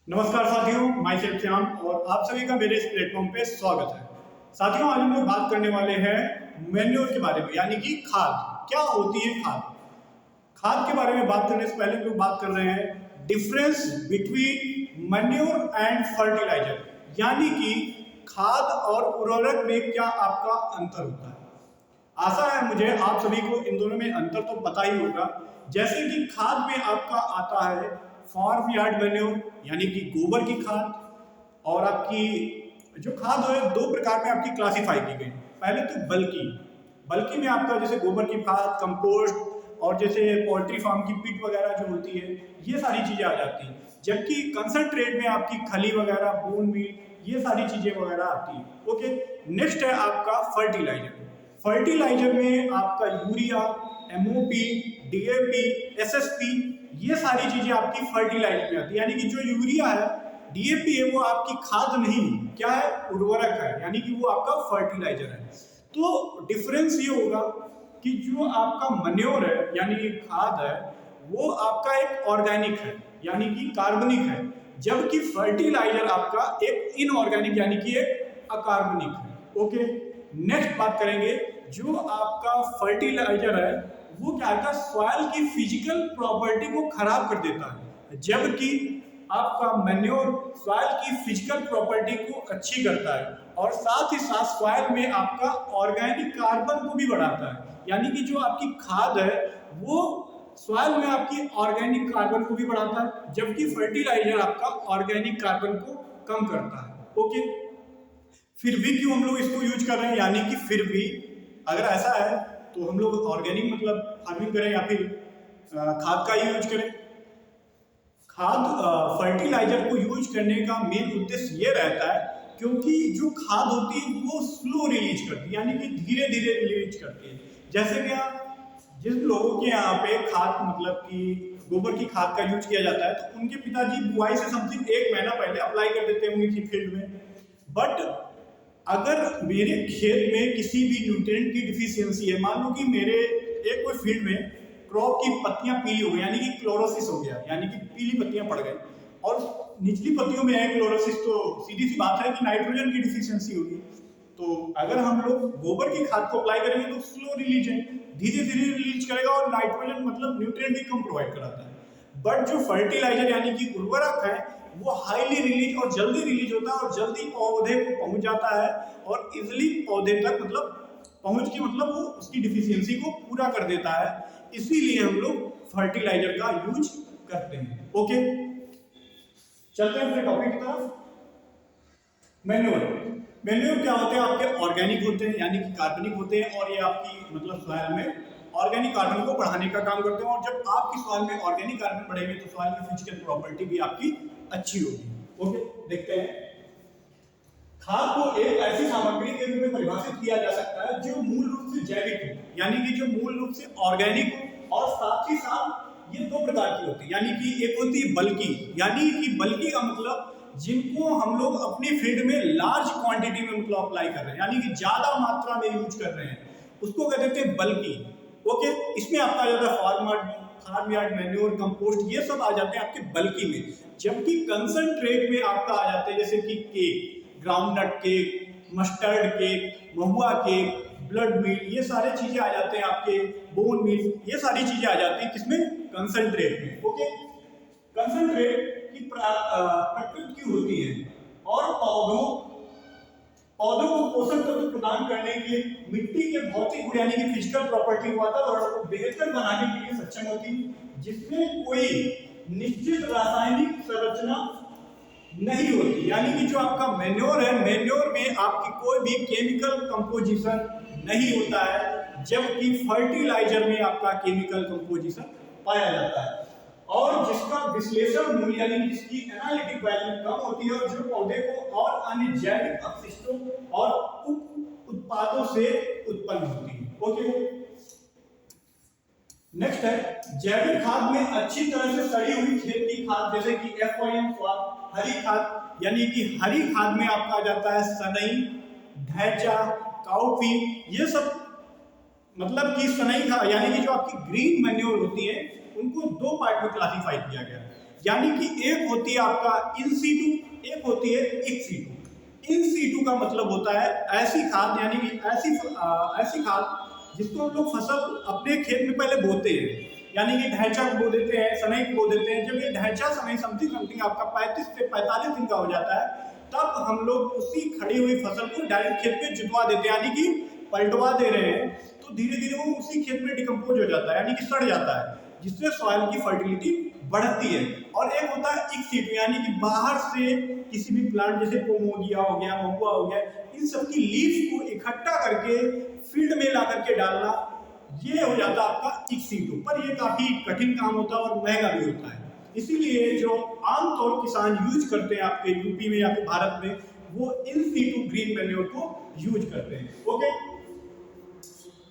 नमस्कार साथियों, मैं सेल्फ श्याम और आप सभी का मेरे इस प्लेटफॉर्म पे स्वागत है। साथियों, आज हम लोग बात करने वाले हैं मैन्योर के बारे में, यानी कि खाद। क्या होती है खाद? खाद के बारे में बात करने से पहले हम लोग बात कर रहे हैं difference between manure and fertiliser, यानी कि खाद और उर्वरक में क्या आपका अंतर होता है। आशा है मुझे आप सभी को इन दोनों में अंतर तो पता ही होगा। जैसे कि खाद में आपका आता है फार्म यार्ड मैन्योर, यानी कि गोबर की खाद, और आपकी जो खाद है दो प्रकार में आपकी क्लासिफाई की गई। पहले तो बल्कि में आपका जैसे गोबर की खाद, कंपोस्ट और जैसे पोल्ट्री फार्म की पिट वगैरह जो होती है, ये सारी चीजें आ जाती हैं। जबकि कंसंट्रेट में आपकी खली वगैरह, बोन मील, ये सारी चीजें वगैरह आती हैं। ओके, नेक्स्ट है आपका फर्टिलाइजर में आपका यूरिया, एमओपी, डीएपी, एसएसपी, ये सारी चीजें आपकी फर्टिलाइजर में आती है। यानी कि जो यूरिया है, डीएपी है, वो आपकी खाद नहीं, क्या है, उर्वरक है, यानी कि वो आपका फर्टिलाइजर है। तो डिफरेंस ये होगा कि जो आपका मैन्योर है, यानी कि खाद है, वो आपका एक ऑर्गेनिक है, यानी कि कार्बनिक है, जबकि फर्टिलाइजर आपका एक इनऑर्गेनिक, यानी कि एक अकार्बनिक है। ओके, नेक्स्ट बात करेंगे। जो आपका फर्टिलाइजर है वो क्या है, सॉइल की फिजिकल प्रॉपर्टी को खराब कर देता है, जबकि आपका मैन्योर सॉइल की फिजिकल प्रॉपर्टी को अच्छी करता है और साथ ही साथ सॉइल में आपका ऑर्गेनिक कार्बन को भी बढ़ाता है। यानी कि जो आपकी खाद है वो सॉइल में आपकी ऑर्गेनिक कार्बन को भी बढ़ाता है, जबकि फर्टिलाइजर आपका ऑर्गेनिक कार्बन को कम करता है। ओके, फिर भी क्यों हम लोग इसको यूज कर रहे हैं, यानी कि फिर भी अगर ऐसा है तो हम लोग ऑर्गेनिक मतलब फार्मिंग करें या फिर खाद का ही यूज करें। खाद फर्टिलाइजर को यूज करने का मेन उद्देश्य ये रहता है क्योंकि जो खाद होती है वो स्लो रिलीज करती है, यानी कि धीरे धीरे रिलीज करती है। जैसे कि जिस लोगों के यहाँ पे खाद मतलब कि गोबर की खाद का यूज किया जाता है, तो उनके पिताजी बुआई से समथिंग 1 महीना पहले अप्लाई कर देते हैं उनकी फील्ड में। बट अगर मेरे खेत में किसी भी न्यूट्रिएंट की डिफिशियंसी है, मान लो कि मेरे एक कोई फील्ड में क्रॉप की पत्तियां पीली हो गई, यानी कि क्लोरोसिस हो गया, यानी कि पीली पत्तियां पड़ गई, और निचली पत्तियों में है क्लोरोसिस, तो सीधी सी बात है कि नाइट्रोजन की डिफिशियंसी होगी। तो अगर हम लोग गोबर की खाद को अप्लाई करेंगे तो स्लो रिलीज है, धीरे धीरे रिलीज करेगा और नाइट्रोजन मतलब न्यूट्रिएंट भी कम प्रोवाइड कराता है। बट जो फर्टिलाइजर यानी कि उर्वरक है वो हाईली रिलीज और जल्दी रिलीज होता है और जल्दी पौधे को पहुंच जाता है और इजिली पौधे तक मतलब पहुंच के मतलब वो उसकी डिफिशियंसी को पूरा कर देता है। इसीलिए हम लोग फर्टिलाइजर का यूज करते हैं। ओके, चलते हैं अपने टॉपिक की तरफ। मैन्योर क्या होते हैं? आपके ऑर्गेनिक होते हैं, यानी कि कार्बनिक होते हैं, और ये आपकी मतलब सॉइल में ऑर्गेनिक कार्बन को बढ़ाने का काम करते हैं। और जब आपकी सॉइल में ऑर्गेनिक कार्बन बढ़ेंगे तो सॉइल की फिजिकल प्रॉपर्टी भी आपकी अच्छी होगी। ओके, देखते हैं। खाद को एक ऐसी सामग्री के रूप में परिभाषित किया जा सकता है जो मूल रूप से जैविक हो, यानी कि जो मूल रूप से ऑर्गेनिक हो, और साथ ही साथ ये दो प्रकार की होती है, यानी कि एक होती है बल्कि, यानी कि बल्कि का मतलब जिनको हम लोग अपनी फील्ड में लार्ज क्वांटिटी में मतलब अप्लाई कर रहे हैं, यानी कि ज्यादा मात्रा में यूज कर रहे हैं, उसको कह देते हैं बल्कि। ओके, इसमें आपका आ जाता है फार्म यार्ड मैन्योर, कंपोस्ट, ये सब आ जाते हैं आपके बल्कि में। जबकि कंसंट्रेट में आपका आ जाते हैं जैसे कि cake, groundnut cake, mustard cake, mahua cake, blood meal, ये सारे चीजें आ जाते हैं आपके, बोन मील, ये सारी चीजें आ जाती हैं किसमें? कंसंट्रेट में। ओके, कंसंट्रेट की प्रकृति होती है और पौधों को पोषक तत्व प्रदान करने के लिए मिट्टी के भौतिक गुण यानी कि फिजिकल प्रॉपर्टी, वातावरण को बेहतर बनाने के लिए सक्षम होती है, जिसमें कोई निश्चित रासायनिक संरचना नहीं होती। यानी कि जो आपका मैन्योर है, मैन्योर में आपकी कोई भी केमिकल कंपोजिशन नहीं होता है, जबकि फर्टिलाइजर में आपका केमिकल कंपोजिशन पाया जाता है और जिसका विश्लेषण मूल्य यानी जिसकी एनालिटिक वैल्यू कम होती है और जो पौधे को और अन्य जैविक अपशिष्टों और उप उत्पादों से उत्पन्न होती है। ओके, नेक्स्ट है जैविक खाद में अच्छी तरह से सड़ी हुई खेत की खाद, जैसे कि FYM हरी खाद, यानी कि हरी खाद में आपका आ जाता है सनई, ढैचा, काउपी, ये सब मतलब कि सनई खाद यानी कि जो आपकी ग्रीन मैन्योर होती है उनको दो पार्ट में क्लासिफाई किया गया है। यानी कि एक होती है आपका इन सीटू, एक होती है एक्स सीटू। इन सीटू का मतलब होता है ऐसी खाद, यानी कि ऐसी खाद जिसको हम लोग फसल अपने खेत में पहले बोते हैं, यानी कि ढैंचा बो देते हैं, सनई बो देते हैं। जब ये ढैंचा सनई समथिंग आपका 35 से 45 दिन का हो जाता है, तब हम लोग उसी खड़ी हुई फसल को डायरेक्ट खेत में जुतवा देते हैं, यानी कि पलटवा दे रहे हैं। तो धीरे धीरे वो उसी खेत में डिकम्पोज हो जाता है, यानी कि सड़ जाता है, जिससे सॉइल की फर्टिलिटी बढ़ती है। और एक होता है एक्स सीटू, यानी कि बाहर से किसी भी प्लांट जैसे पोमोगिया हो गया, महुआ हो गया, इन सब की लीफ को इकट्ठा करके फील्ड में ला करके डालना, ये हो जाता है आपका एक्स सीटू। पर ये काफी कठिन काम होता है और महंगा भी होता है, इसीलिए जो आमतौर किसान यूज करते हैं आपके यूपी में या फिर भारत में, वो इन सीटू ग्रीन मैन्योर को यूज करते हैं। ओके,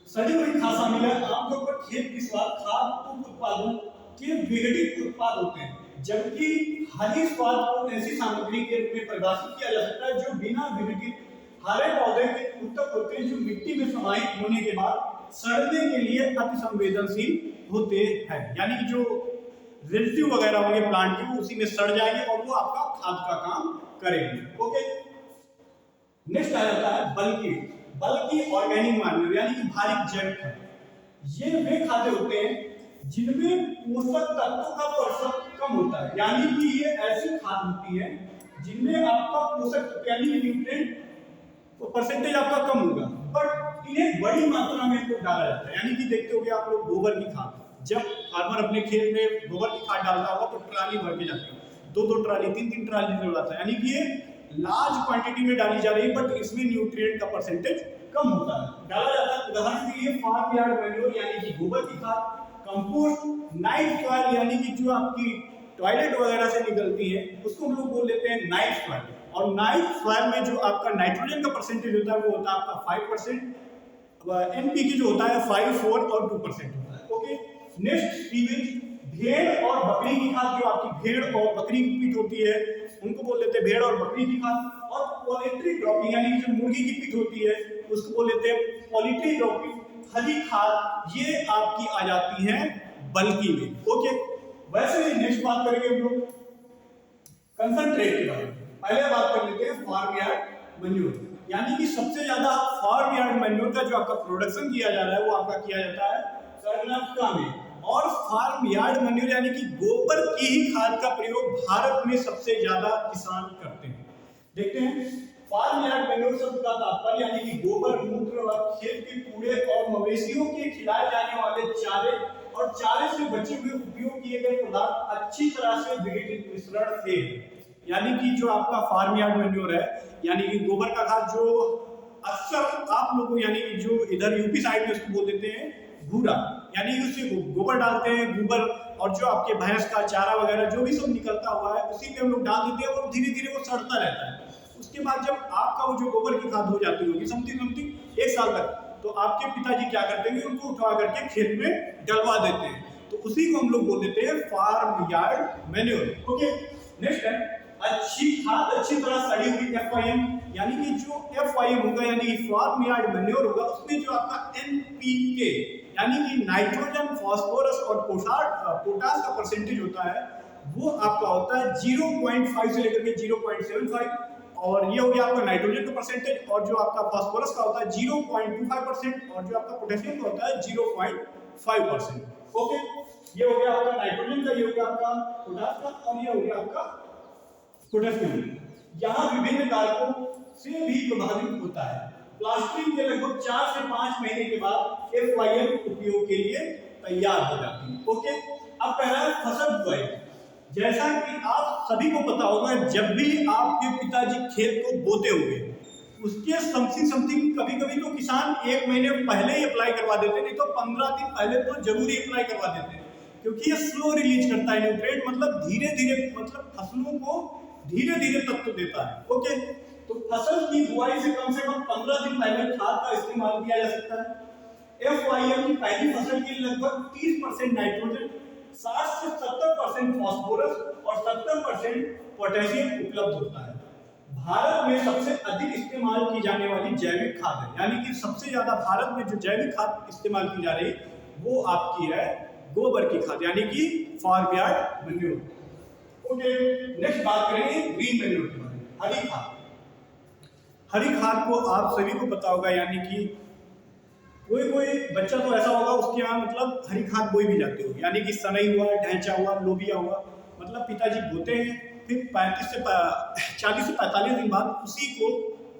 सड़ी हुई खाद शामिल है। आमतौर पर खेत की स्वाद खाद उत्पादन के विघटित उत्पाद होते हैं, जबकि हरी स्वाद को ऐसी सामग्री के रूप में परिभाषित किया जा सकता है जो बिना विघटित हरे पौधे के उत्तक होते हैं, जो मिट्टी में समाहित होने के बाद सड़ने के लिए अति संवेदनशील होते हैं। यानी कि जो रेजिड्यू वगैरह होंगे प्लांट के, वो उसी में सड़ जाएंगे और वो आपका खाद का काम करेंगे। ओके, नेक्स्ट आ जाता है बल्कि ऑर्गेनिक मैन्योर, यानी कि भारी जैविक खाद। ये वे खादें होते हैं जिनमें पोषक तत्वों का प्रतिशत कम होता है, यानी कि ये ऐसी खाद होती है जिनमें आपका पोषक तत्व यानी कि न्यूट्रिएंट परसेंटेज आपका कम होगा, बट इन्हें बड़ी मात्रा में तो डाला जाता है। यानी कि देखते होंगे आप लोग गोबर की खाद, जब फार्मर अपने खेत में गोबर की खाद डालता होगा तो ट्राली भर के जाती है, 2-2 ट्राली 3-3 ट्राली डालता है, यानी कि ये लार्ज क्वांटिटी में डाली जा रही है, बट इसमें न्यूट्रिएंट का परसेंटेज कम होता है, डाला जाता है। उदाहरण के लिए फार्म यार्ड मैन्योर यानी कि गोबर की खाद, कंपोस्ट, नाइट सॉइल यानी कि जो आपकी टॉयलेट वगैरह से निकलती है उसको हम लोग बोल लेते हैं नाइट सॉइल। और नाइट सॉइल में जो आपका नाइट्रोजन का परसेंटेज होता है वो होता है आपका 5%, एनपीके जो होता है 5, 4 और 2% होता है। ओके, नेक्स्ट सीवेज, भेड़ और बकरी की खाद, जो आपकी भेड़ और बकरी की पीठ होती है उनको बोल लेते हैं भेड़ और बकरी की खाद। और पोल्ट्री ड्रॉपिंग यानी जो मुर्गी की पीठ होती है उसको बोल लेते हैं पोल्ट्री ड्रॉपिंग खली खाद, ये आपकी आ जाती है बल्कि में। ओके, वैसे ही नेक्स्ट बात करेंगे हम लोग कंसंट्रेट के बारे में। पहले बात कर लेते हैं फार्म यार्ड मैन्योर, यानी कि सबसे ज्यादा फार्म यार्ड मैन्योर का जो आपका प्रोडक्शन किया जा रहा है वो आपका किया जाता है कर्नाटका में। और फार्म यार्ड मैन्योर यानी कि गोबर की ही खाद का प्रयोग भारत में सबसे ज्यादा किसान करते हैं। देखते हैं फार्म यार्ड मैन्योर शब्द का तात्पर्य यानी कि गोबर, मूत्र और खेत के कूड़े और मवेशियों के खिलाए जाने वाले चारे और चारे से बचे हुए उपयोग किए गए पदार्थ अच्छी तरह से विघटित मिश्रण से, यानी कि जो आपका फार्म यार्ड मैन्योर है यानी कि गोबर का खाद, जो अक्सर आप लोगों यानी कि जो इधर यूपी साइड में उसको बोल देते हैं भूरा, यानी कि उससे गोबर डालते हैं, गोबर और जो आपके भैंस का चारा वगैरह जो भी सब निकलता हुआ है उसी पे हम लोग डाल देते हैं और धीरे धीरे वो सड़ता रहता है। उसके बाद जब आपका वो जो गोबर की खाद हो जाती होगी समथिंग 1 साल तक, तो आपके पिताजी क्या करते हैं उनको उठवा करके खेत में डलवा देते हैं, तो उसी को हम लोग बोल देते हैं farm yard manure. Okay, next है अच्छी खाद अच्छी तरह सड़ी हुई FYM, यानी कि जो FYM होगा यानी कि फार्म यार्ड मैन्योर होगा उसमें जो आपका NPK यानी कि नाइट्रोजन, फास्फोरस और पोटास का परसेंटेज होता है वो आपका होता है 0.5 से लेकर के 0.75, और ये हो गया आपका नाइट्रोजन का परसेंटेज। और जो आपका फास्फोरस का होता है 0.25% और जो आपका पोटेशियम का होता है 0.5%। ओके, ये हो गया आपका नाइट्रोजन का, ये हो गया आपका पोटास का और ये हो गया आपका पोटेशियम। यहाँ विभिन्न कारकों से भी प्रभावित होता है। प्लास्टिक के लगभग 4 से 5 महीने के बाद FYM उपयोग के लिए तैयार हो जाती है। ओके, अब पहला है फसल बुआई। जैसा कि आप सभी को पता होगा जब भी आपके पिताजी खेत को बोते होंगे उसके समथिंग कभी कभी तो किसान 1 महीने पहले ही अप्लाई करवा देते, नहीं तो 15 दिन पहले तो जरूरी अप्लाई करवा देते हैं, क्योंकि ये स्लो रिलीज करता है न्यूट्रिएंट, मतलब धीरे धीरे, मतलब फसलों को धीरे धीरे तत्व देता है। ओके, तो फसल की बुआई से कम 15 दिन पहले खाद का इस्तेमाल किया जा सकता है। FYM की पहली फसल के लिए लगभग 30% नाइट्रोजन, 60 से 70% फास्फोरस और 70% पोटेशियम उपलब्ध होता है। भारत में सबसे अधिक इस्तेमाल की जाने वाली जैविक खाद है, यानी कि सबसे ज्यादा भारत में जो जैविक खाद इस्तेमाल की जा रही वो आपकी है गोबर की खाद, यानी कि farm yard manure. Okay, next बात करेंगे ग्रीन मैन्योर के बारे में, हरी खाद। हरी खाद को आप सभी को पता होगा, यानी कि कोई कोई बच्चा तो ऐसा होगा उसके यहाँ मतलब हरी खाद बोई भी जाती होगी, यानी कि सनई हुआ, ढैंचा हुआ, लोबिया हुआ, मतलब पिताजी बोते हैं, फिर 40 से 45 दिन बाद उसी को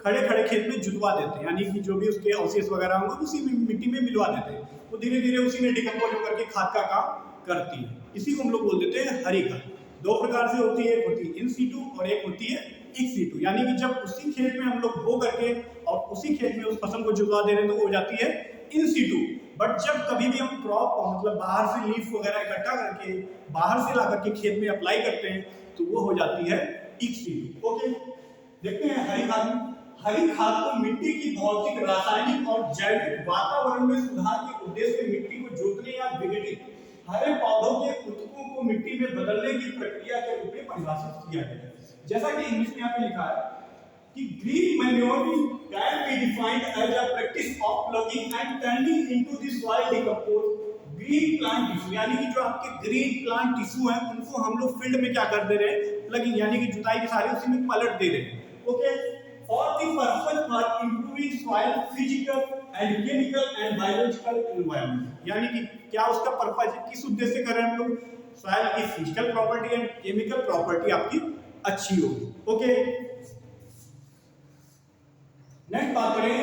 खड़े खड़े खेत में जुतवा देते हैं, यानी कि जो भी उसके अवशेष वगैरह होंगे उसी मिट्टी में मिलवा देते हैं, वो धीरे धीरे उसी में डिकम्पोज होकर के खाद का काम करती है। इसी को हम लोग बोल देते हैं हरी खाद। दो प्रकार से होती है, एक होती है इन सीटू और एक होती है एक्स सीटू, यानी कि जब उसी खेत में हम लोग बो करके और उसी खेत में उस फसल को जुतवा दे रहे हैं तो वो हो जाती है इन सीटू। बट जब कभी भी हम क्रॉप मतलब बाहर से लीफ वगैरह इकट्ठा करके बाहर से ला करके खेत में अप्लाई करते हैं तो वो हो जाती है एक्स सीटू। ओके, देखते हैं हरी खाद। हरी खाद को मिट्टी की भौतिक, रासायनिक और जैविक वातावरण में सुधार के उद्देश्य से मिट्टी को जोतने या विघटित हरे पौधों के ऊतकों को मिट्टी में बदलने की प्रक्रिया के रूप में परिभाषित किया गया है। जैसा कि इंग्लिश में यहाँ पे लिखा है कि green manure can be defined as a practice of plugging and turning into the soil decomposed green plant tissue, यानी कि जो आपके ग्रीन प्लांट टिश्यू हैं उनको हम लोग फील्ड में क्या कर दे रहे हैं, प्लगिंग, यानी कि जुताई के सारे उसी में पलट दे रहे हैं। Okay, for the purpose for improving soil physical and chemical and biological environment, यानी कि क्या उसका पर्पज है, किस उद्देश्य से कर रहे हैं हम लोग, सॉइल की physical property and chemical property आपकी अच्छी होगी। ओके, नेक्स्ट बात करें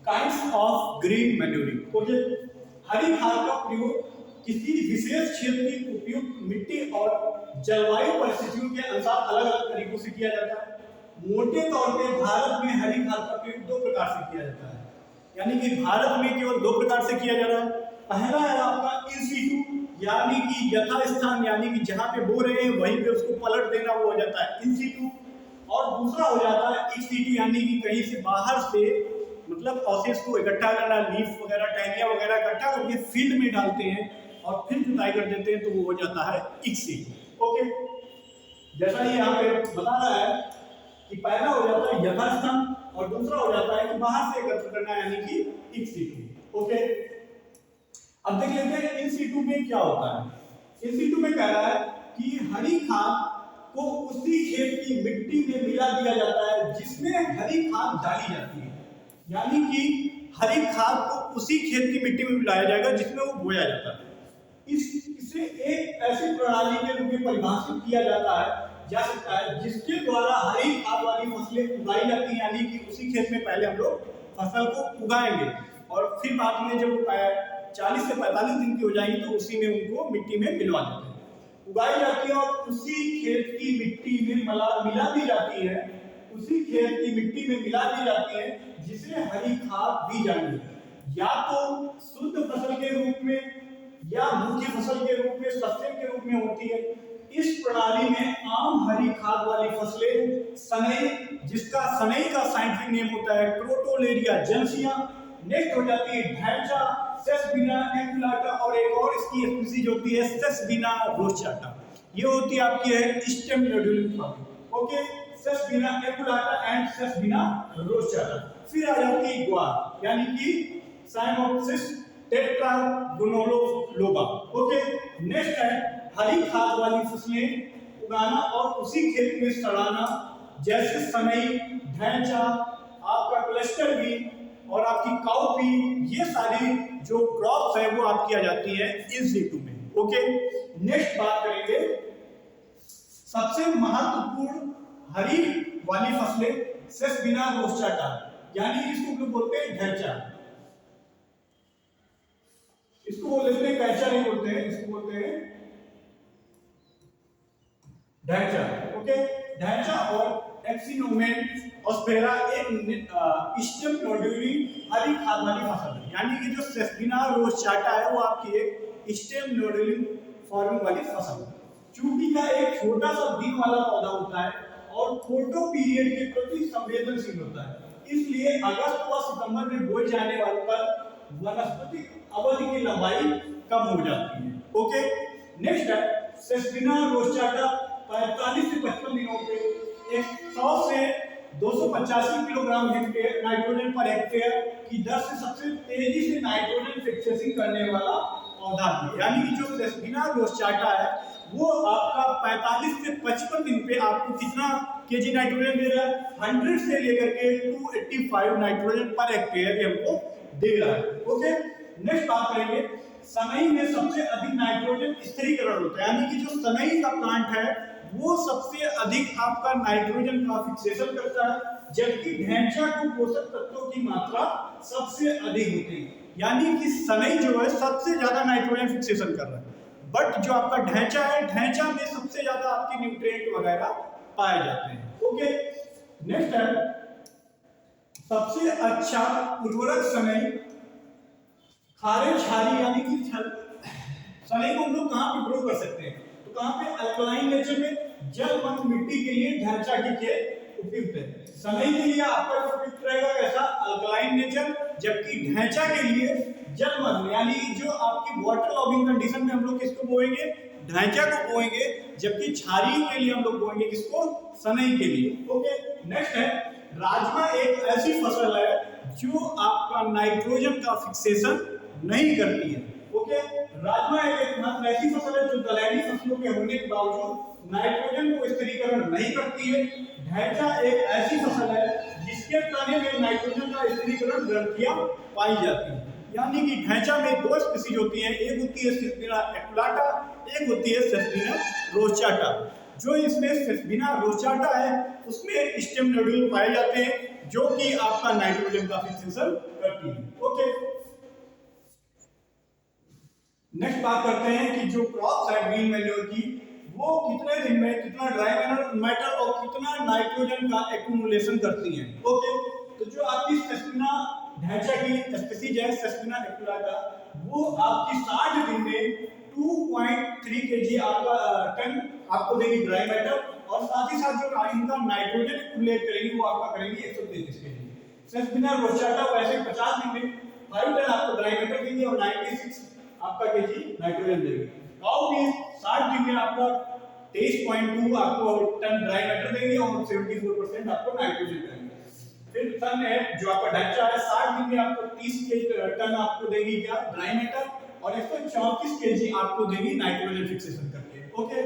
kinds of green manuring. Okay, हरी खाद का प्रयोग किसी विशेष क्षेत्र की उपयुक्त मिट्टी और जलवायु परिस्थितियों के अनुसार अलग अलग तरीकों से किया जाता है। मोटे तौर पे भारत में हरी खाद का प्रयोग दो प्रकार से किया जाता है, यानी कि भारत में केवल दो प्रकार से किया जा रहा है। पहला है आपका इन सीटू, यानी कि यथास्थान, यानी कि जहां पे बो रहे हैं वहीं पे उसको पलट देना, वो हो जाता है इन सीटू। और दूसरा हो जाता है एक्स सीटू, यानी कि कहीं से बाहर से मतलब अवशेष को इकट्ठा करना, लीफ वगैरह, टहनियां वगैरह इकट्ठा करके फील्ड में डालते हैं और फिर जुताई कर देते हैं, तो वो हो जाता है एक्स सीटू। ओके, जैसा ही यहाँ पे बता रहा है कि पहला हो जाता है यथास्थान और दूसरा हो जाता है कि बाहर से एकत्र करना, यानी कि एक्स सीटू। ओके, अब देख लेते हैं इन सीटू में क्या होता है। इन सीटू में कह रहा है कि हरी खाद को उसी खेत की मिट्टी में मिला दिया जाता है जिसमें हरी खाद डाली जाती है, यानी कि हरी खाद को उसी खेत की मिट्टी में मिलाया जाएगा जिसमें वो बोया जाता है। इसे एक ऐसी प्रणाली के रूप में परिभाषित किया जा सकता है जिसके द्वारा हरी खाद वाली फसलें उगाई जाती हैं, यानी कि उसी खेत में पहले हम लोग फसल को उगाएंगे और फिर बाद में जब 40 से 45 दिन की हो जाएंगी तो उसी में उनको मिट्टी में मिलवा देते हैं, उगाई जाती है और उसी खेत की मिट्टी में मिला दी जाती है, उसी खेत की मिट्टी में मिला दी जाती है जिसे हरी खाद दी जाएगी, या तो शुद्ध फसल के रूप में या मुख्य फसल के रूप में, सस्ते के रूप में होती है। इस प्रणाली में आम हरी खाद वाली फसलें सनई, जिसका सनई का साइंटिफिक नेम होता है क्रोटोलेरिया जेनेसिया, नेक्स्ट हो जाती है ढैंचा, सेसबिना एकुलाटा और एक और इसकी स्पीशीज होती है सेसबिना रोस्टाटा। ये होती है आपकी है stem nodule forming. Okay, Sesbania aculeata and Sesbania rostrata. फिर आ जाती है ग्वार, यानी कि साइमोप्सिस टेट्रागोनोलोबा। ओके, नेक्स्ट है हरी खाद वाली फसलें उगाना और उसी खेत में सड़ाना, जैसे सनई, ढैंचा, आपका क्लस्टर बीन और आपकी काउपी, ये सारी जो क्रॉप्स है वो आपकी आ जाती है इन सीटू में। ओके, नेक्स्ट बात करेंगे सबसे महत्वपूर्ण हरी वाली फसलें सेसबिना रोस्टाटा, यानी इसको बोलते हैं ढैंचा, इसको बोल देते हैं कैचा नहीं बोलते हैं, इसको बोलते हैं ढैंचा। ओके, ढैंचा और एक्सिनोमेन ऑस्पेरा एक स्टेम नोडुली हरी खाद वाली फसल है, यानी कि जो सेसबिना रोस्टाटा है वो आपकी एक स्टेम नोडुली फॉर्मिंग वाली फसल है। चूंकि का एक छोटा सा दिन वाला पौधा होता है और फोटो पीरियड के प्रति संवेदनशील होता है, इसलिए अगस्त व सितंबर में बोए जाने वाले पर वनस्पतिक अवधि की लंबाई कम हो जाती है। ओके, नेक्स्ट है सेसबिना रोस्टाटा 45 से 55 दिनों पे 100 से 285 kilogram hectare nitrogen per hectare की दर से सबसे तेजी से नाइट्रोजन फिक्सेसिंग करने वाला पौधा है, यानी कि जो सेसबिना रोस्टाटा है वो आपका 45 से 55 दिन पे आपको कितना केजी नाइट्रोजन दे रहा है? 100 से लेकर के 285 नाइट्रोजन पर हेक्टेयर हमको दे रहा है। ओके, नेक्स्ट बात करेंगे, सनई में सबसे अधिक नाइट्रोजन स्थिरीकरण होता है, यानी कि जो सनई का प्लांट है वो सबसे अधिक आपका नाइट्रोजन का फिक्सेशन करता है, जबकि ढैंचा को पोषक तत्वों की मात्रा सबसे अधिक होती है, यानी कि सनई जो है सबसे ज्यादा नाइट्रोजन फिक्सेशन कर रहा है, बट जो आपका ढैंचा है, ढैंचा में सबसे ज्यादा आपके न्यूट्रिएंट वगैरह पाए जाते हैं। ओके, नेक्स्ट है सबसे अच्छा उर्वरक सनई खारे क्षारी, यानी कि सनई को हम लोग कहाँ पे ग्रो कर सकते हैं? तो कहाँ पे? अल्कलाइन नेचर में, जलमग्न मिट्टी के लिए ढैंचा की खेत उपयुक्त है। सनई के लिए आपका उपयुक्त रहेगा कैसा? अल्कलाइन नेचर, जबकि ढैंचा के लिए जलमग्न, यानी जो आपकी वाटर लॉगिंग कंडीशन में हम लोग किसको बोएंगे? ढैंचा को बोएंगे, जबकि क्षारीय के लिए हम लोग बोएंगे किसको? सनई के लिए। ओके, नेक्स्ट है राजमा एक ऐसी फसल है जो आपका नाइट्रोजन का फिक्सेशन नहीं करती है। ओके, राजमा एक मात्र ऐसी फसल है जो दलहनी फसलों के होने के बावजूद नाइट्रोजन को स्थिरीकरण नहीं करती है। ढैंचा एक ऐसी फसल है जिसके तने में नाइट्रोजन का स्थिरीकरण ग्रंथियां पाई जाती हैं, यानी कि ढैंचा में दो स्पीसीज होती हैं, एक होती है सेस्पिना एकुलाटा, एक होती है सेस्पिना रोचाटा। जो इसमें सेस्पिना रोचाटा है उसमें स्टेम नोड्यूल पाए जाते हैं जो कि आपका नाइट्रोजन का फिक्सेशन करती है। ओके, नेक्स्ट बात करते हैं कि जो क्रॉप्स है ग्रीन मैन्योर की, वो कितने दिन में कितना ड्राई मैटर और कितना नाइट्रोजन का एक्यूमुलेशन करती हैं। ओके, तो जो आपकी सेस्पिना ढैंचा की स्पीसीज है सेस्पिना एकुलाटा, वो आपकी 60 दिन में 2.3 kg आपका टन आपको देगी ड्राई मैटर, और साथ ही साथ जो इनका नाइट्रोजन एक्यूमुलेट करेंगी वो आपका करेंगी 133 kg। सेस्पिना रोचाटा वैसे 50 दिन में 5 टन आपको ड्राई मैटर देंगे और 96 आपका केजी नाइट्रोजन देगी। काउपीस 60 दिन में आपका 23.2 आपको टन ड्राई मैटर देंगे और 74% आपको नाइट्रोजन देंगे। फिर सन है जो आपका ढैंचा है 60 दिन में आपको 30 टन आपको देगी क्या? ड्राई मैटर, और 134 केजी आपको देगी नाइट्रोजन फिक्सेशन करके। ओके,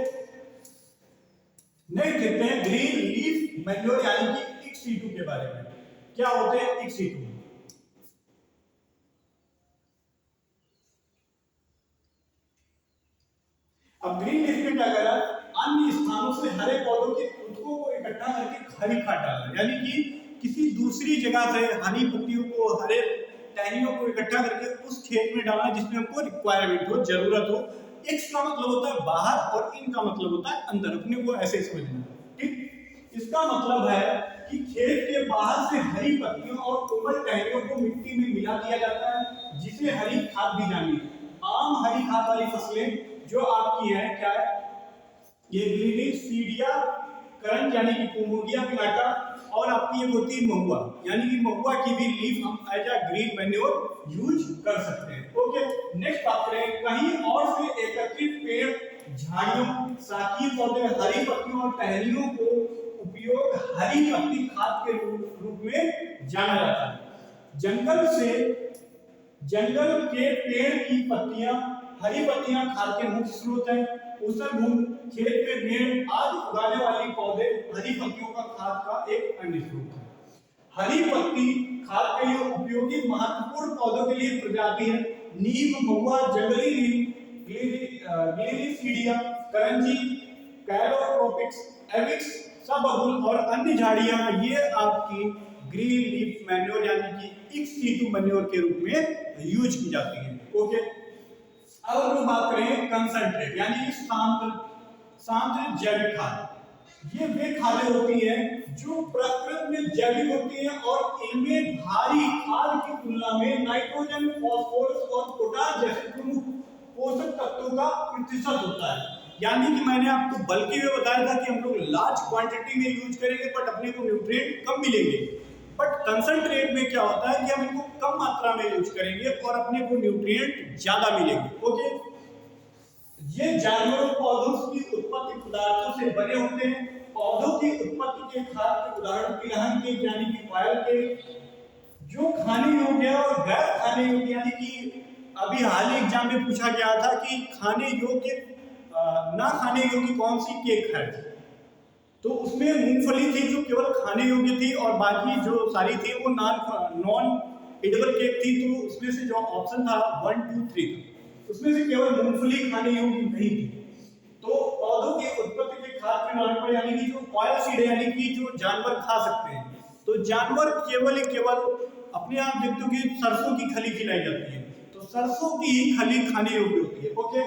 नेक्स्ट देखते हैं ग्रीन लीफ मैन्योर यानी कि इक्सीटू के बारे में। क्या होते हैं इक्सीटू? अब ग्रीन लीफ में क्या करा? अन्य स्थानों से हरे पौधों के ऊतकों को इकट्ठा करके हरी खाद डालना, यानी कि किसी दूसरी जगह से हरी पत्तियों को, हरे टहनियों को इकट्ठा करके उस खेत में डालना जिसमें हमको रिक्वायरमेंट हो, जरूरत हो। एक्स का मतलब होता है बाहर और इन का मतलब होता है अंदर, अपने को ऐसे समझना। ठीक, इसका मतलब है कि खेत के बाहर से हरी पत्तियों और कोमल टहनियों को मिट्टी में मिला दिया जाता है, जिसे हरी खाद दी जाती है। आम हरी खाद वाली फसलें जो आपकी है क्या है? ये ग्लिरिसीडिया करंज यानी कि कुमुदिया पिलाटा, और आपकी एक होती है महुआ, यानी कि महुआ की भी लीफ हम as a green manure use कर सकते हैं। ओके, नेक्स्ट बात करें कहीं और से एकत्रित पेड़, झाड़ियों, शाकीय पौधे, हरी पत्तियों और टहनियों को उपयोग हरी पत्ती खाद के रूप में जाना जाता है। जंगल के पेड़ की पत्तियां, हरी पत्तियां खाद के मुख्य स्रोत हैं। ऊसर भूमि, खेत में पेड़ आदि उगाने वाली पौधे हरी पत्तियों का खाद का एक अन्य स्रोत है। हरी पत्ती खाद के लिए उपयोगी महत्वपूर्ण पौधों के लिए प्रजाति है नीम, महुआ, जंगली नीम, ग्लिरिसीडिया, करंजी, कैलोट्रोपिक्स, एविक्स, सबहुल और अन्य झाड़ियां ये आपकी ग्रीन लीफ मैन्योर यानी कि इक्सीटू मैन्योर के रूप में यूज की जाती है। ओके, अब हम लोग बात करें कंसंट्रेट यानी कि सांद्र जैविक खाद। ये वे खादें होती हैं जो प्रकृति में जैविक होती हैं और इनमें भारी खाद की तुलना में नाइट्रोजन, फास्फोरस और पोटाश जैसे प्रमुख पोषक तत्वों का प्रतिशत होता है। यानी कि मैंने आपको बल्कि में बताया था कि हम लोग लार्ज क्वांटिटी में यूज करेंगे बट अपने को न्यूट्रिएंट कम मिलेंगे, बट कंसंट्रेट में क्या होता है कि हम इनको कम मात्रा में यूज करेंगे और अपने को न्यूट्रिएंट ज्यादा मिलेंगे। ओके, ये जानवरों पौधों की उत्पत्ति पदार्थों से बने होते हैं। पौधों की उत्पत्ति के खाद के उदाहरण तिलहन के यानी कि पायल के, जो खाने योग्य और गैर खाने योग्य, यानी कि अभी हाल ही एग्जाम में पूछा गया था कि खाने योग्य ना खाने योग्य कौन सी केक है, तो उसमें मूंगफली थी जो केवल खाने योग्य थी और बाकी जो सारी थी वो नॉन एडिबल केक थी। तो उसमें से जो ऑप्शन था 1 2 3 उसमें से केवल मूंगफली खाने योग्य नहीं थी। तो पौधों की उत्पत्ति के खाद के नाम पर यानी कि जो ऑयल सीड है यानी कि जो जानवर खा सकते हैं, तो जानवर केवल अपने आप देखते हो कि सरसों की खली खिलाई जाती है, तो सरसों की ही खली खाने योग्य होती है। ओके,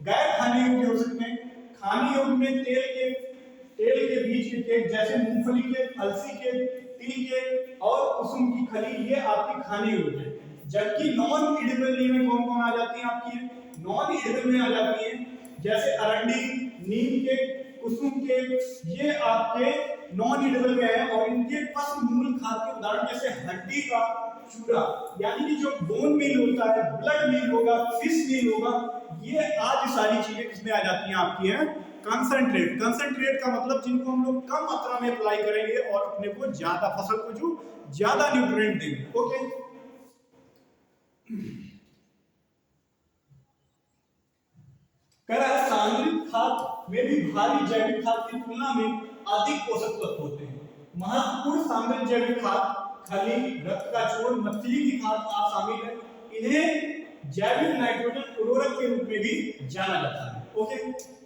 गाय खाने योग्य हो सकते हैं। खाने योग्य में तेल के बीज के केक जैसे मूंगफली के, अलसी के, तिल के और कुसुम की खली, ये आपकी खाने योग्य है। जबकि नॉन एडिबल में कौन कौन आ जाती है आपकी, नॉन एडिबल में आ जाती है जैसे अरंडी, नीम के, कुसुम के, ये आपके नॉन एडिबल में है। और इनके पशु मूल खाद्य उदाहरण जैसे हड्डी का चूरा यानी कि जो बोन मील होता है, ब्लड मील होगा, फिश मील होगा, ये आज सारी चीजें किसमें आ जाती हैं आपकी है कंसंट्रेट। कंसंट्रेट का मतलब जिनको हम लोग कम मात्रा में अप्लाई करेंगे और अपने को ज्यादा फसल को जो ज्यादा न्यूट्रिएंट देंगे। ओके, कह रहा है सांद्रित खाद में भी भारी जैविक खाद की तुलना में अधिक पोषक तत्व होते हैं। महत्वपूर्ण सांद्रित जैविक खाद खली, रक्त का चूर्ण, मछली की खाद आप शामिल है। इन्हें जैविक नाइट्रोजन उर्वरक के रूप में भी जाना जाता है। ओके,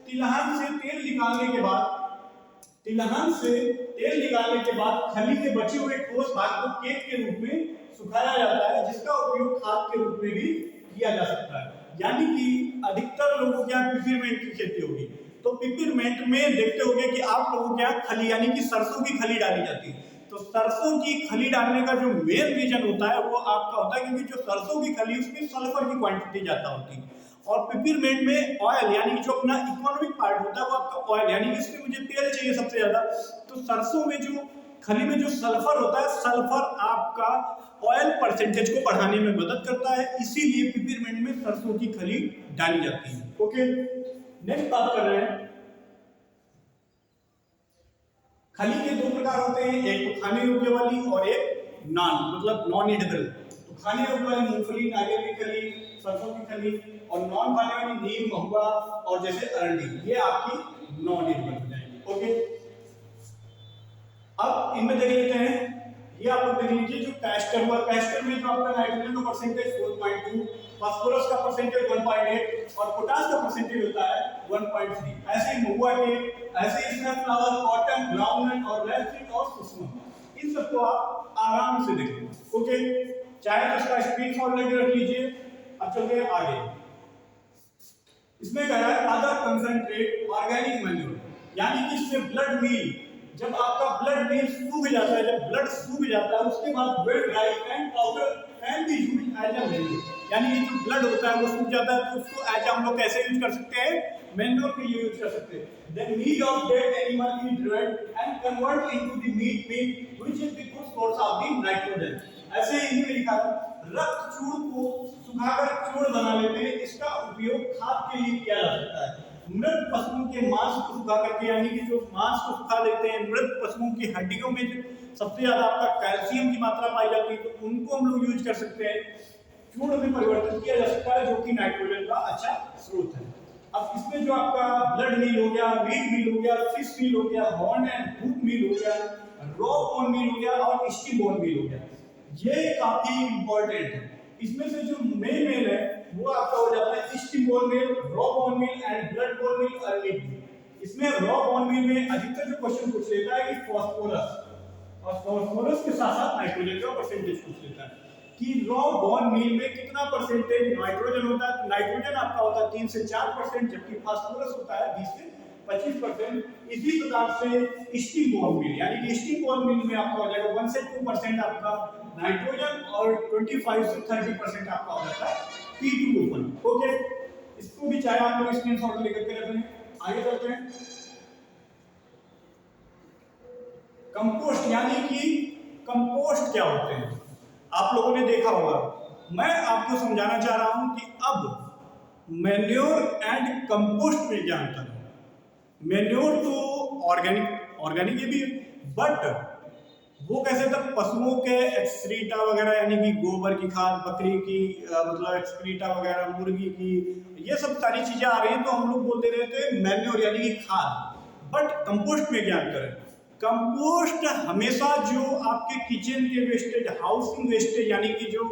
तिलहन से तेल निकालने के बाद खली के बचे हुए ठोस भाग को केक के रूप में सुखाया जाता है, जिसका उपयोग खाद के रूप में भी किया जा सकता है। यानी कि अधिकतर लोगों के यहाँ पिपरमेंट की खेती होगी, तो पिपरमेंट में देखते होंगे कि आप लोगों के यहाँ खली यानी कि सरसों की खली डाली जाती है। तो सरसों की खली डालने का जो मेन रीजन होता है वो आपका होता है क्योंकि जो सरसों की खली उसमें सल्फर की क्वांटिटी ज्यादा होती है, और पिपरमेंट में ऑयल यानी कि जो अपना इकोनॉमिक पार्ट होता है वो आपका ऑयल यानी कि इसमें मुझे तेल चाहिए सबसे ज्यादा। तो सरसों में जो खली में जो सल्फर होता है, सल्फर आपका ऑयल परसेंटेज को बढ़ाने में मदद करता है, इसीलिए पिपरमेंट में सरसों की खली डाली जाती है। ओके, नेक्स्ट बात कर रहे हैं, खली के दो प्रकार होते हैं, एक तो खाने योग्य वाली और एक नॉन एडिबल। तो खाने योग्य वाली मूंगफली, नारियल की खली, सरसों की खली, और नॉन खाने वाली नीम, महुआ और जैसे अरंडी, ये आपकी नॉन एडिबल हो जाएंगी। ओके, अब इनमें देख लेते हैं, ये आप लोग देख लीजिए जो कैस्टर हुआ, कैस्टर में जो आपका नाइट्रोजन का परसेंटेज 4.2, फास्फोरस का परसेंटेज 1.8 और पोटास का परसेंटेज होता है 1.3। ऐसे ही महुआ के, ऐसे ही सनफ्लावर, कॉटन, ग्राउंडनट और रेपसीड और कुसुम, इन सबको आप आराम से देखें। ओके, चाहे तो इसका स्क्रीनशॉट लेकर रख लीजिए। अब चलते हैं आगे। इसमें कह रहा है अदर कंसंट्रेट ऑर्गेनिक मैन्योर, यानी कि इसमें ब्लड मील, जब आपका ब्लड मील सूख जाता है, जब ब्लड सूख जाता है उसके बाद wet dry and powder can be used as a manure, यानी कि जो ब्लड होता है वो सूख जाता है तो उसको एज हम लोग कैसे यूज कर सकते हैं, मैन्योर के लिए यूज कर सकते हैं। The meat of dead animal is dried and convert into the meat which is the good source of the nitrogen. ऐसे हिंदी में लिखा है रक्त चूर्ण को सुखाकर चूर्ण बना लेते हैं, इसका उपयोग खाद के लिए किया जा सकता है। मृत पशुओं के मांस को सुखा करके, यानी कि जो मांस को सुखा देते हैं, मृत पशुओं की हड्डियों में जो सबसे ज्यादा आपका कैल्शियम की मात्रा पाई जाती है तो उनको हम लोग यूज कर सकते हैं, चूर्ण में परिवर्तित किया जा सकता है जो कि नाइट्रोजन का अच्छा स्रोत है। अब इसमें जो आपका ब्लड मील हो गया, मीट मील हो गया, फिश मील हो गया, हॉर्न एंड हूप मील हो गया, रॉ बोन मील हो गया और स्टीम बोन मील हो गया, ये काफी इंपॉर्टेंट है। इसमें से जो मेन मेल है वो आपका हो जाता है steam bone meal, raw bone meal and blood bone meal और मीट मील। इसमें रॉ बोन मील में अधिकतर जो क्वेश्चन पूछ लेता है कि फास्फोरस और फास्फोरस के साथ साथ नाइट्रोजन का परसेंटेज पूछ लेता है कि रॉ बोन मील में कितना परसेंटेज नाइट्रोजन होता है। नाइट्रोजन आपका होता है 3 से 4%, जबकि फास्फोरस होता है 20 से 25%। इसी प्रकार से स्टीम बोन मील, यानी कि स्टीम बोन मील में आपका हो जाएगा 1 से 2% आपका नाइट्रोजन और 25 से 30% आपका हो जाता है P2O1। ओके, इसको भी चाहे आप लोग स्क्रीनशॉट लेकर के रख लें। आगे चलते हैं, कंपोस्ट, यानी कि कंपोस्ट क्या होते हैं आप लोगों ने देखा होगा। मैं आपको समझाना चाह रहा हूं कि अब मैन्योर एंड कंपोस्ट में क्या अंतर है। मैन्योर तो ऑर्गेनिक ये भी है, बट वो कैसे तक पशुओं के एक्सक्रीटा वगैरह यानी कि गोबर की खाद, बकरी की मतलब एक्सक्रीटा वगैरह, मुर्गी की, ये सब सारी चीजें आ रही हैं तो हम लोग बोलते रहते हैं मैन्योर यानी कि खाद। बट कंपोस्ट में क्या अंतर है? कंपोस्ट हमेशा जो आपके किचन के वेस्टेज, हाउसिंग वेस्टेज यानी कि जो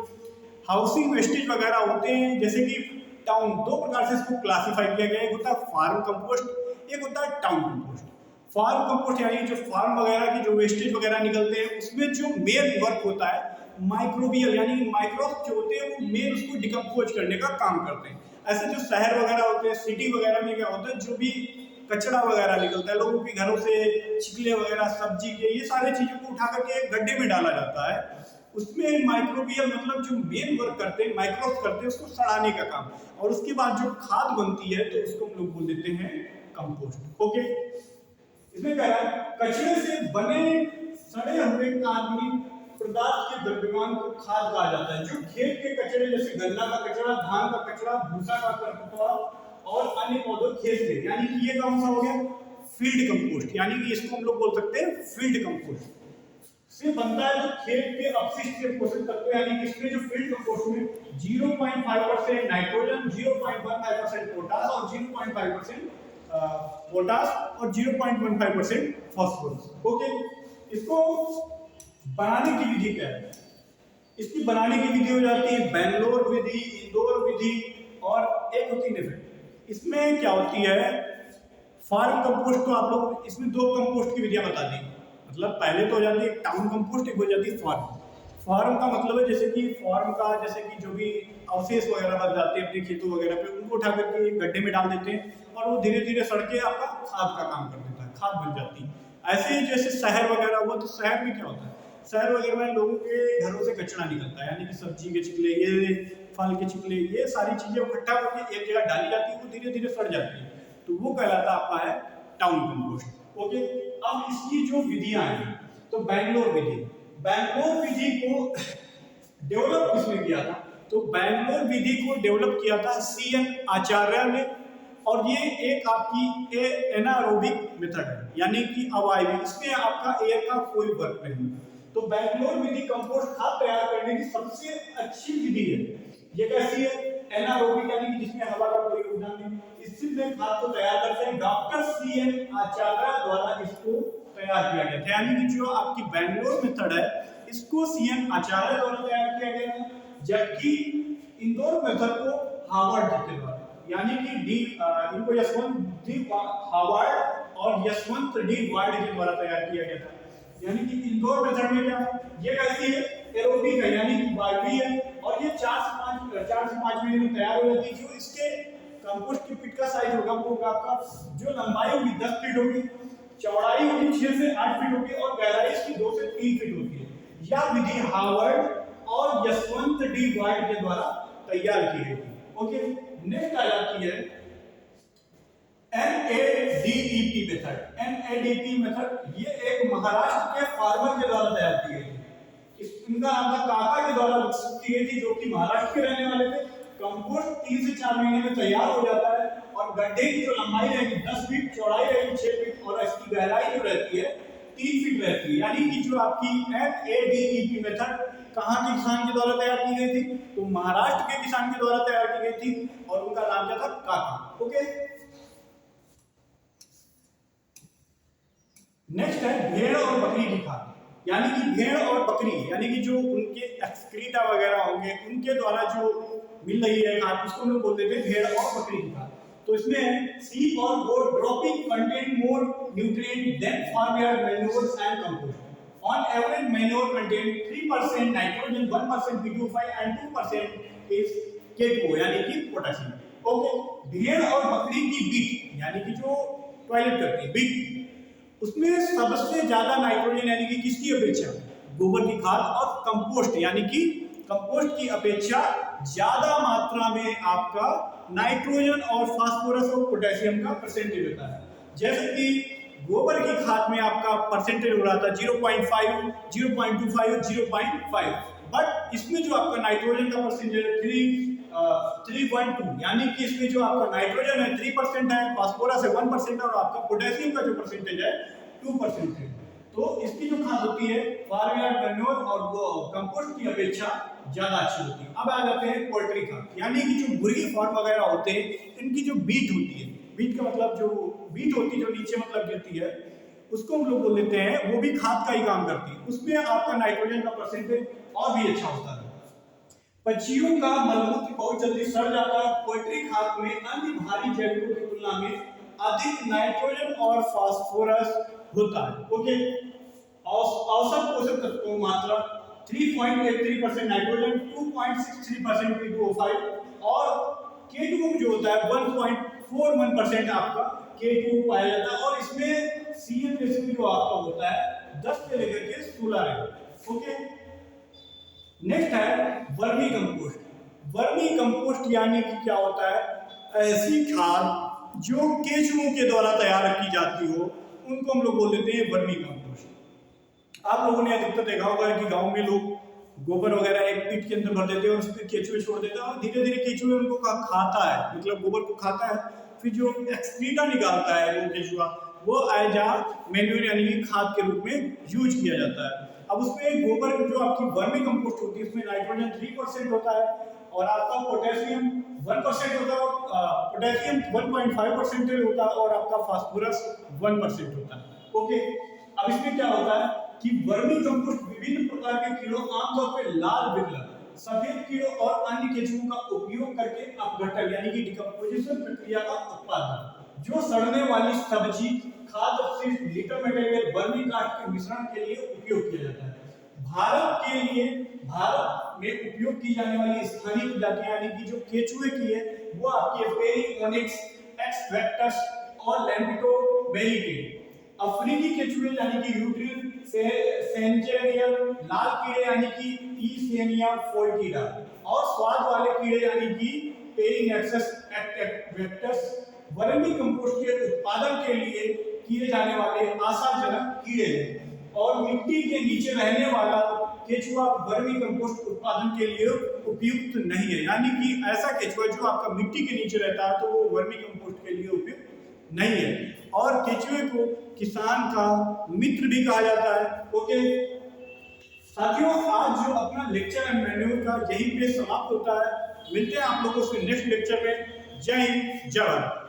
हाउसिंग वेस्टेज वगैरह होते हैं, जैसे कि टाउन, दो प्रकार से इसको क्लासिफाई किया गया है। एक होता है फार्म कंपोस्ट, एक होता है टाउन कंपोस्ट। फार्म कंपोस्ट यानी जो फार्म वगैरह की जो वेस्टेज वगैरह निकलते हैं उसमें जो मेन वर्क होता है माइक्रोबियल यानी माइक्रोब जो होते हैं वो मेन उसको डिकम्पोज करने का काम करते हैं। ऐसे जो शहर वगैरह होते हैं, सिटी वगैरह में क्या होता है, जो भी कचरा वगैरह निकलता है लोगों के घरों से, छिकले वगैरह, सब्जी के, ये सारे चीजों को उठा करके एक गड्ढे में डाला जाता है। उसमें माइक्रोबियल मतलब जो मेन वर्क करते हैं, माइक्रोब्स करते हैं उसको सड़ाने का काम, और उसके बाद जो खाद बनती है तो उसको हम लोग बोल देते हैं कंपोस्ट। ओके, इसमें क्या है, कचरे से बने सड़े हुए कार्बनिक पदार्थ के द्रव्यमान को खाद कहा जाता है। जो खेत के कचरे जैसे गन्ना का कचरा, धान का कचरा, भूसा का खरपतवार और अन्य पौधों खेत से, यानी कि ये कौन सा हो गया, फील्ड कंपोस्ट, यानी कि इसको हम लोग बोल सकते हैं फील्ड कंपोस्ट से बनता है। जो खेत के अपशिष्ट के पोषक तत्व यानी कि इसमें जो फील्ड कंपोस्ट में 0.5% नाइट्रोजन, 0.15% पोटास और 0.5% पोटास और 0.15% फास्फोरस। ओके, इसको बनाने की विधि क्या है? इसकी बनाने की विधि हो जाती है बेंगलोर विधि, इंदौर विधि और एक होती है डिफरेंट। इसमें क्या होती है, फार्म कंपोस्ट तो आप लोग, इसमें दो कंपोस्ट की विधियां बता दी। मतलब पहले तो हो जाती है टाउन कंपोस्ट, एक हो जाती है फार्म। फार्म का मतलब है जैसे कि फार्म का, जैसे कि जो भी अवशेष वगैरह बच जाते हैं अपने खेतों वगैरह पे, उनको उठा करके एक गड्ढे में डाल देते हैं और वो धीरे धीरे सड़ के आपका खाद का काम कर देता है, खाद बन जाती है। ऐसे ही जैसे शहर वगैरह हुआ, तो शहर में क्या होता है, शहर वगैरह में लोगों के घरों से कचरा निकलता है, यानी कि सब्जी के छिकले, ये फल के छिकले, ये सारी चीजें इकट्ठा करके एक जगह डाली जाती है, वो धीरे धीरे सड़ जाती है, तो वो कहलाता आपका है टाउन कंपोस्ट। ओके, अब इसकी जो विधियां हैं, तो बेंगलोर विधि, बेंगलोर विधि को डेवलप किसने किया था? तो बेंगलोर विधि को डेवलप किया था CN आचार्य ने, और ये एक आपकी एनारोबिक मेथड है, यानी कि अवायवी, इसमें आपका एयर का कोई वर्क नहीं है। तो बेंगलोर विधि कंपोस्ट खाद तैयार करने की सबसे अच्छी विधि है। ये कैसी है? एनारोबिक यानी कि जिसमें हवा का कोई योगदान नहीं। इससे खाद को तैयार करते हैं डॉक्टर CN आचार्य द्वारा, इसको तैयार किया गया था। यानी कि जो आपकी बेंगलोर मेथड है इसको CN आचार्य द्वारा तैयार किया गया है, जबकि इंदौर मेथड को हार्वर्ड के द्वारा, यानी कि इनको यशवंत डी हार्वर्ड और यशवंत डी वार्ड के द्वारा तैयार किया गया था। यानी कि इंदौर मेथड में क्या है, ये कैसी है, एरोबिक है, यानी कि वायवी है, और ये 4 से 5 महीने में तैयार हो जाती है। जो इसके कंपोस्ट की पिट का साइज होगा वो होगा आपका, जो लंबाई होगी 10 फीट होगी, चौड़ाई होगी 6 से 8 फीट होगी और गहराई इसकी 2 से 3 फीट होती है। यह विधि हार्वर्ड और यशवंत डी वार्ड के द्वारा तैयार की गई थी। ओके, नेक्स्ट आ जाती है NADEP मेथड। NADEP मेथड ये एक महाराष्ट्र के फार्मर के द्वारा तैयार की गई थी। इनका नाम था, काका के द्वारा विकसित की गई थी, जो कि महाराष्ट्र के रहने वाले थे। कंपोस्ट 3 से 4 महीने में तैयार हो जाता है और गड्ढे की जो लंबाई रहेगी 10 फीट, चौड़ाई रहेगी 6 फीट और इसकी गहराई जो रहती है 3 फीट रहती है। यानी कि जो आपकी NADEP मेथड कहाँ के किसान के द्वारा तैयार की गई थी? तो महाराष्ट्र के किसान के द्वारा तैयार की गई थी और उनका नाम क्या था? काका। ओके, नेक्स्ट है भेड़ और बकरी की खाद। यानी कि भेड़ और बकरी, यानी कि जो उनके एक्सक्रीटा वगैरह होंगे उनके द्वारा जो मिल रही है खाद, उसको हम लोग बोल देते हैं भेड़ और बकरी की खाद। तो इसमें शीप और goat dropping contain more nutrient than farm yard manure and compost. On average, manure contain 3% nitrogen, 1% P2O5 and 2% is K2O, यानी कि पोटेशियम। ओके, भेड़ और बकरी की बीट, यानी कि जो टॉयलेट करती है बीट, उसमें सबसे ज्यादा नाइट्रोजन यानी कि किसकी अपेक्षा? गोबर की खाद और कंपोस्ट, यानी कि कंपोस्ट की अपेक्षा ज्यादा मात्रा में आपका नाइट्रोजन और फास्फोरस और पोटेशियम का परसेंटेज होता है। जैसे कि गोबर की खाद में आपका परसेंटेज हो रहा था 0.5, 0.25, 0.5, बट इसमें जो आपका नाइट्रोजन का परसेंटेज है 3.2, यानी कि इसमें जो आपका नाइट्रोजन है 3% है, फास्फोरस है 1% और आपका पोटेशियम का जो परसेंटेज है 2% है। तो इसकी जो खाद होती है फार्म यार्ड मैन्योर और कंपोस्ट की अपेक्षा ज्यादा अच्छी होती है। अब आ जाते हैं पोल्ट्री खाद, यानी कि जो मुर्गी फार्म वगैरह होते हैं इनकी जो बीट होती है, बीट का मतलब जो बीट होती है जो नीचे मतलब गिरती है उसको हम लोग बोल लेते हैं, वो भी खाद का ही काम करती है। उसमें आपका नाइट्रोजन का परसेंटेज और भी अच्छा होता है। पक्षियों का मलमूत्र बहुत जल्दी सड़ जाता है। पोल्ट्री खाद में अन्य भारी जैविकों की तुलना में अधिक नाइट्रोजन और फास्फोरस होता है। ओके, औसत पोषक तत्वों मात्रा 3.83% नाइट्रोजन, 2.63% P2O5 और K2O जो होता है 1.41% आपका K2O पाया जाता है। और इसमें CN रेशियो जो आपका होता है 10 से लेकर के 16 रहेगा। ओके, नेक्स्ट है वर्मी कंपोस्ट। वर्मी कंपोस्ट यानी कि क्या होता है, ऐसी खाद जो केंचुओं के द्वारा तैयार की जाती हो उनको हम लोग बोल देते हैं वर्मी कंपोस्ट। आप लोगों ने अधिकतर देखा होगा कि गांव में लोग गोबर वगैरह एक पीट के अंदर भर देते हैं और उसमें केंचुए छोड़ देते हैं और धीरे धीरे केंचुए उनको खाता है, मतलब गोबर को खाता है। फिर जो एक्सक्रीटा निकालता है वो केंचुआ, वो एज आ मैन्योर यानी कि खाद के रूप में यूज किया जाता है। अब उसमें गोबर जो आपकी वर्मी कंपोस्ट होती है उसमें नाइट्रोजन 3% होता है और आपका पोटेशियम 1% होता है, पोटेशियम 1.5% होता है और आपका फास्फोरस 1% होता है। ओके, अब इसमें क्या होता है कि वर्मी कंपोस्ट विभिन्न प्रकार के कीड़ों, आमतौर पर लाल बिरला, सफेद कीड़ों और अन्य केंचुओं का उपयोग करके अपघटन यानी कि डिकम्पोजिशन प्रक्रिया का उत्पादन, जो सड़ने वाली सब्जी, खाद्य अपशिष्ट, लीटर मटेरियल, वर्मी कास्ट के मिश्रण के लिए उपयोग किया जाता है। भारत में उपयोग की जाने वाली स्थानीय प्रजातियां यानी कि जो केंचुए की है वो आपके पेरिओनिक्स, एक्स वेक्टस और लैम्बिडोमेलिडी। अफ्रीकी केंचुए यानी कि यूट्रिन सेंचेरियल, लाल कीड़े यानी कि ईसेनिया फोल्टिडा और स्वाद वाले कीड़े यानी कि पेरिनेक्सस एक्टिवेक्टस वर्मी कंपोस्ट के उत्पादन के लिए किए जाने वाले आशाजनक कीड़े हैं। और मिट्टी के नीचे रहने वाला केंचुआ वर्मी कंपोस्ट उत्पादन के लिए उपयुक्त नहीं है, यानी कि ऐसा केंचुआ जो आपका मिट्टी के नीचे रहता है तो वो वर्मी कंपोस्ट के लिए उपयुक्त नहीं है। और केंचुए को किसान का मित्र भी कहा जाता है। ओके साथियों, आज जो अपना लेक्चर एंड मैन्यूर का यही पे समाप्त होता है। मिलते हैं आप लोगों से नेक्स्ट लेक्चर में। जय हिंद, जय भारत।